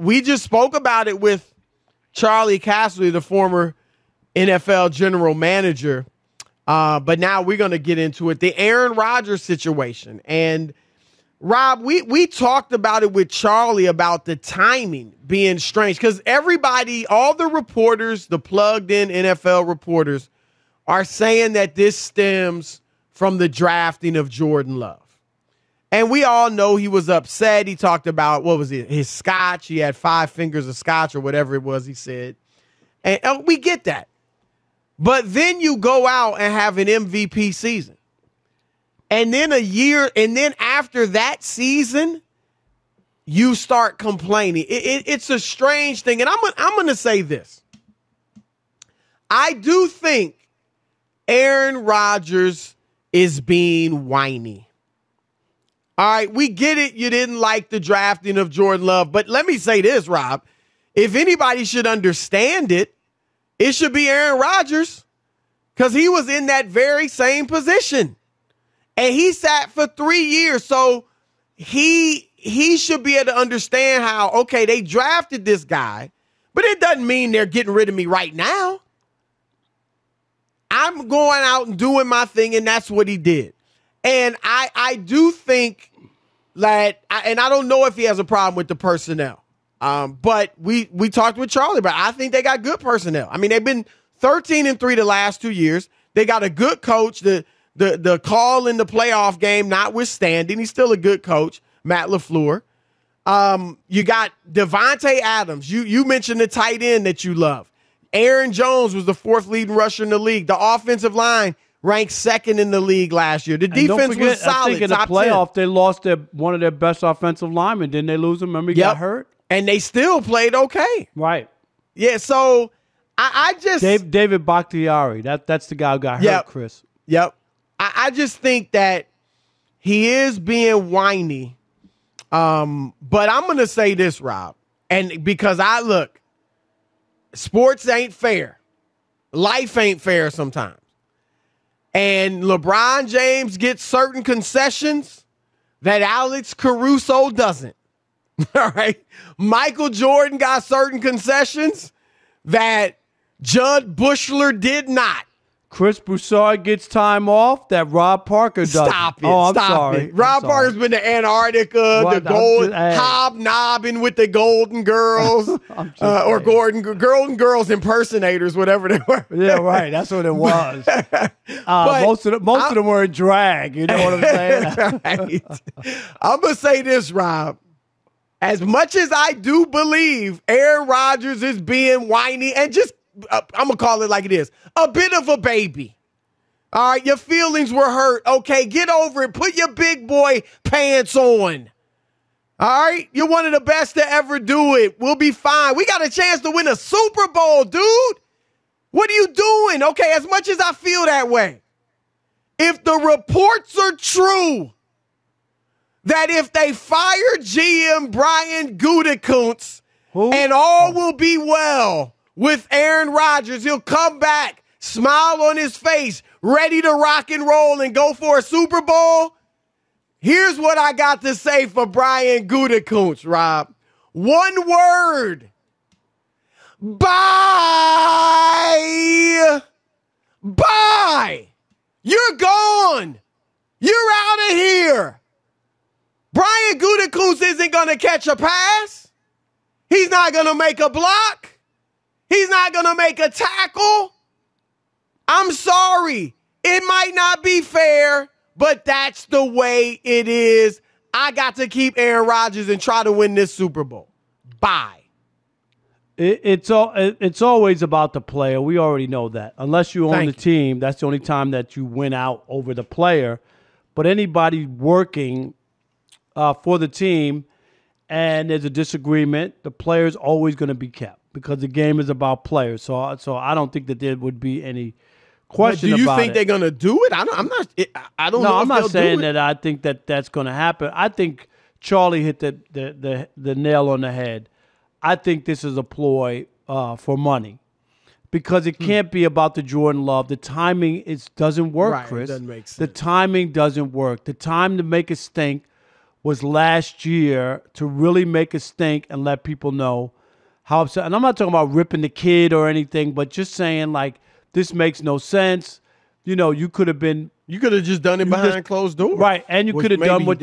we just spoke about it with Charlie Casserly, the former NFL general manager. But now we're going to get into it. The Aaron Rodgers situation. And Rob, we talked about it with Charlie about the timing being strange because everybody, all the reporters, the plugged-in NFL reporters, are saying that this stems from the drafting of Jordan Love. And we all know he was upset. He talked about, what was it, his scotch. He had 5 fingers of scotch or whatever it was he said. And we get that. But then you go out and have an MVP season. And then after that season, you start complaining. It's a strange thing. And I'm going to say this. I do think Aaron Rodgers is being whiny. All right, we get it. You didn't like the drafting of Jordan Love. But let me say this, Rob. If anybody should understand it, it should be Aaron Rodgers because he was in that very same position. And he sat for 3 years. So he should be able to understand how, okay, they drafted this guy, but it doesn't mean they're getting rid of me right now. I'm going out and doing my thing, and that's what he did. And I do think that, and I don't know if he has a problem with the personnel, but we talked with Charlie about it. I think they got good personnel. I mean, they've been 13-3 the last 2 years. They got a good coach. The call in the playoff game notwithstanding, he's still a good coach, Matt LaFleur. You got Devontae Adams. You mentioned the tight end that you love. Aaron Jones was the 4th leading rusher in the league. The offensive line ranked 2nd in the league last year. The defense was solid. I think in the playoff, they lost one of their best offensive linemen. Didn't they lose him? Remember he got hurt? And they still played okay. Right. Yeah, so I just... David Bakhtiari. That's the guy who got hurt, Chris. Yep. I just think that he is being whiny. But I'm going to say this, Rob. And because sports ain't fair. Life ain't fair sometimes. And LeBron James gets certain concessions that Alex Caruso doesn't. All right. Michael Jordan got certain concessions that Judd Bushler did not. Chris Broussard gets time off that Rob Parker doesn't. Stop it. Oh, I'm Stop sorry. it. Rob Parker's been to Antarctica, the gold hobnobbing with the Golden Girls, or Golden Girls impersonators, whatever they were. Yeah, right. That's what it was. Most of them were in drag. You know what I'm saying? Right. I'm going to say this, Rob. As much as I do believe Aaron Rodgers is being whiny and just, I'm going to call it like it is, a bit of a baby. All right, your feelings were hurt. Okay, get over it. Put your big boy pants on. All right, you're one of the best to ever do it. We'll be fine. We got a chance to win a Super Bowl, dude. What are you doing? Okay, as much as I feel that way, if the reports are true that if they fire GM Brian Gutekunst and all will be well with Aaron Rodgers, he'll come back, smile on his face, ready to rock and roll and go for a Super Bowl. Here's what I got to say for Brian Gutekunst, Rob. One word. Bye. Bye. You're gone. You're out of here. Brian Gutekunst isn't going to catch a pass. He's not going to make a block. He's not going to make a tackle. I'm sorry. It might not be fair, but that's the way it is. I got to keep Aaron Rodgers and try to win this Super Bowl. Bye. It's always about the player. We already know that. Unless you own the team, that's the only time that you win out over the player. But anybody working for the team and there's a disagreement, the player's always going to be kept because the game is about players. So I don't think that there would be any question about it. Do you think they're going to do it? I don't know. No, I'm not saying that I think that that's going to happen. I think Charlie hit the nail on the head. I think this is a ploy for money because it can't be about the Jordan Love. The timing doesn't work, Chris. It doesn't make sense. The timing doesn't work. The time to make it stink was last year to really make a stink and let people know how upset. And I'm not talking about ripping the kid or anything, but just saying, like, this makes no sense. You know, you could have just done it behind closed doors. Right. And you could have done what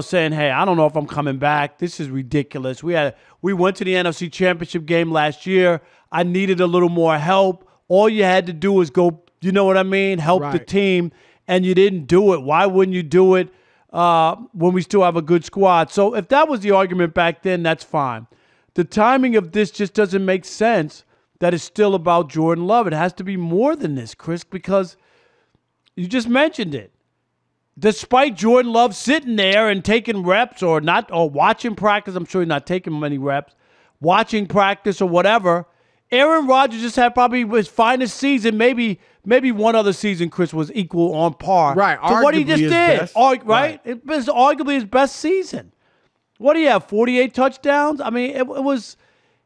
saying, hey, I don't know if I'm coming back. This is ridiculous. We went to the NFC Championship game last year. I needed a little more help. All you had to do was go, you know what I mean, help the team, and you didn't do it. Why wouldn't you do it when we still have a good squad? So if that was the argument back then, that's fine. The timing of this just doesn't make sense that it's still about Jordan Love. It has to be more than this, Chris, because you just mentioned it. Despite Jordan Love sitting there and taking reps or watching practice, I'm sure he's not taking many reps, watching practice or whatever, Aaron Rodgers just had probably his finest season. Maybe one other season, Chris, was equal on par to what he just did. Right? It was arguably his best season. What do you have, 48 touchdowns? I mean,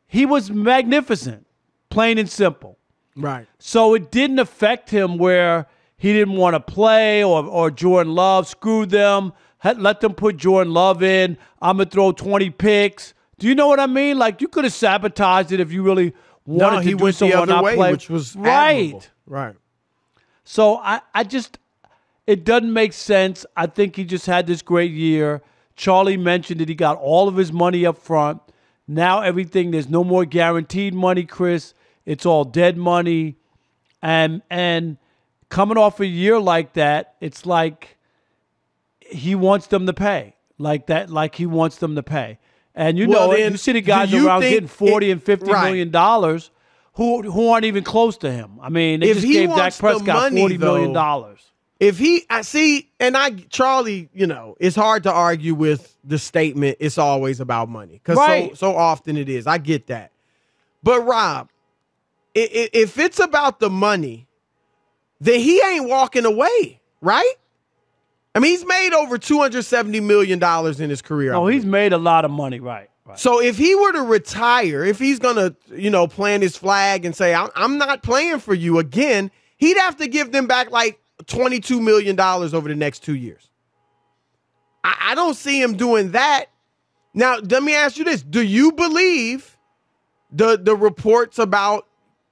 he was magnificent, plain and simple. Right. So it didn't affect him where he didn't want to play or Jordan Love screwed them, let them put Jordan Love in. I'm going to throw 20 picks. Do you know what I mean? Like, you could have sabotaged it if you really wanted to do someone not play. Which was admirable. Right. So it doesn't make sense. I think he just had this great year. Charlie mentioned that he got all of his money up front. Now there's no more guaranteed money, Chris. It's all dead money. And coming off a year like that, it's like he wants them to pay. Like he wants them to pay. And you see the guys around getting $40 and $50 million who aren't even close to him. I mean, they just gave Dak Prescott $40 million. If Charlie, it's hard to argue with the statement, it's always about money. Because so often it is. I get that. But, Rob, if it's about the money, then he ain't walking away, right? I mean, he's made over $270 million in his career. Oh, he's made a lot of money, right. So if he were to retire, if he's going to, plant his flag and say, I'm not playing for you again, he'd have to give them back like $22 million over the next 2 years. I don't see him doing that. Now, let me ask you this. Do you believe the reports about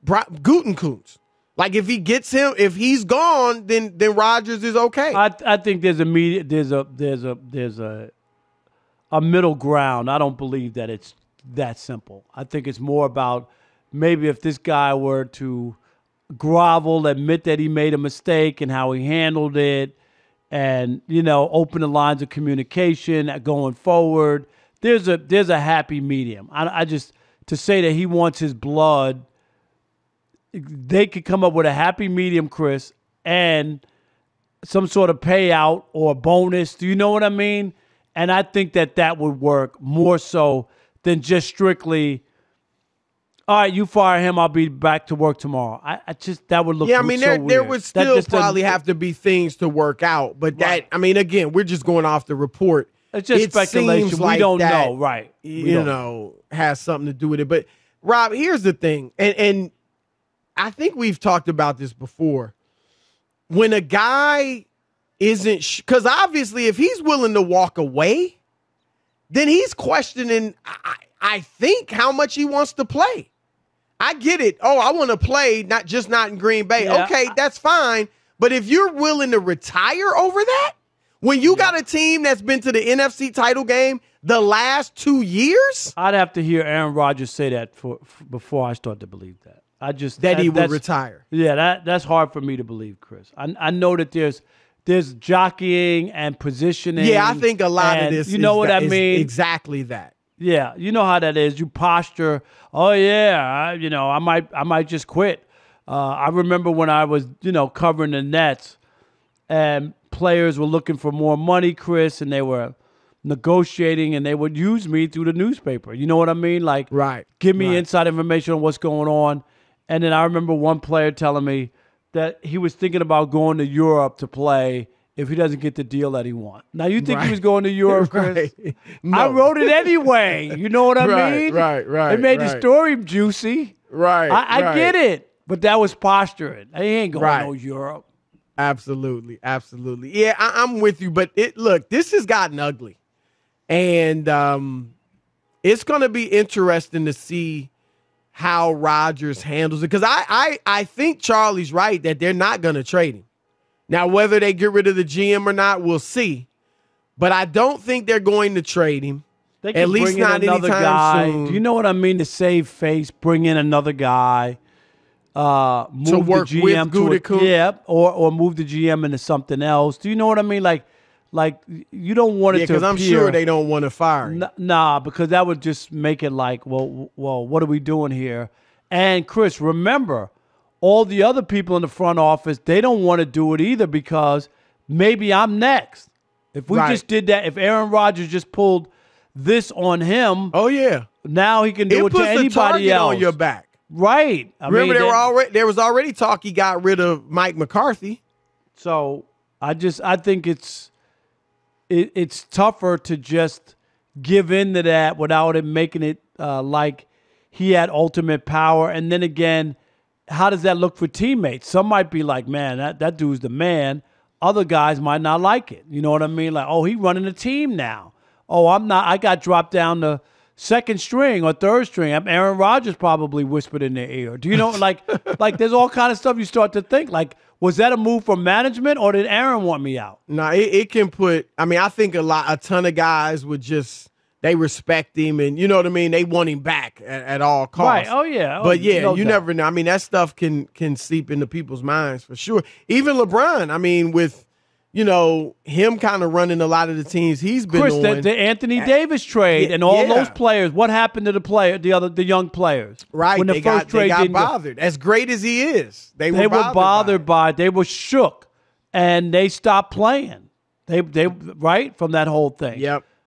Gutekunst? Like, if he's gone, then Rodgers is okay. I think there's a middle ground. I don't believe that it's that simple. I think it's more about maybe if this guy were to grovel, admit that he made a mistake and how he handled it, and open the lines of communication going forward. There's a happy medium. I just to say that he wants his blood. They could come up with a happy medium, Chris, and some sort of payout or bonus. Do you know what I mean? And I think that would work more so than just strictly, all right, you fire him, I'll be back to work tomorrow. That would look so weird. There would still probably have to be things to work out. But again, we're just going off the report. It's just speculation. We don't know, right? Has something to do with it. But, Rob, here's the thing, and I think we've talked about this before. When a guy isn't, because obviously if he's willing to walk away, then he's questioning, I think, how much he wants to play. I get it. Oh, I want to play, not in Green Bay. Yeah. Okay, that's fine. But if you're willing to retire over that, when you got a team that's been to the NFC title game the last 2 years? I'd have to hear Aaron Rodgers say that before I start to believe that. He would retire. Yeah, that's hard for me to believe, Chris. I know that there's jockeying and positioning. Yeah, I think a lot of this I mean? Exactly that. Yeah, you know how that is. You posture, oh yeah, I might just quit. I remember when I was, covering the Nets and players were looking for more money, Chris, and they were negotiating and they would use me through the newspaper. You know what I mean? Like, give me inside information on what's going on. And then I remember one player telling me that he was thinking about going to Europe to play if he doesn't get the deal that he wants. Now, you think he was going to Europe, Chris? No. I wrote it anyway. You know what I mean? Right. It made the story juicy. Right. I get it. But that was posturing. He ain't going to Europe. Absolutely. Absolutely. Yeah, I'm with you. But look, this has gotten ugly. And it's going to be interesting to see how Rodgers handles it. Because I think Charlie's right that they're not going to trade him. Now, whether they get rid of the GM or not, we'll see. But I don't think they're going to trade him. They can at least bring in not another anytime guy. soon. Do you know what I mean? To save face, bring in another guy. Move To work the with GM Gutekunst? or move the GM into something else. Do you know what I mean? Like you don't want it to because I'm appear, sure they don't want to fire him. Nah, because that would just make it like, well, what are we doing here? And Chris, remember, all the other people in the front office, they don't want to do it either because maybe I'm next. If we just did that, if Aaron Rodgers just pulled this on him, Oh, yeah. now he can do it to puts the anybody target else. on your back. Right. Remember, there was already talk he got rid of Mike McCarthy. So I think it's tougher to just give in to that without it making it like he had ultimate power. And then again, how does that look for teammates? Some might be like, man, that dude's the man. Other guys might not like it. You know what I mean? Like, oh, he's running a team now. Oh, I'm not. I got dropped down to second string or third string. Aaron Rodgers probably whispered in their ear. Do you know, like there's all kind of stuff you start to think. Like, was that a move from management or did Aaron want me out? No, it can put. I mean, I think a ton of guys would just they respect him and you know what I mean. They want him back at all costs. Right? Oh yeah. But yeah, no you doubt. never know. I mean, that stuff can seep into people's minds for sure. Even LeBron. I mean, with him kind of running a lot of the teams he's been Chris, on. the Anthony Davis trade and all those players. What happened to the young players? Right, when the first trade they got didn't go. bothered. As great as he is, they were bothered by it. They were shook, and they stopped playing. They right from that whole thing. Yep.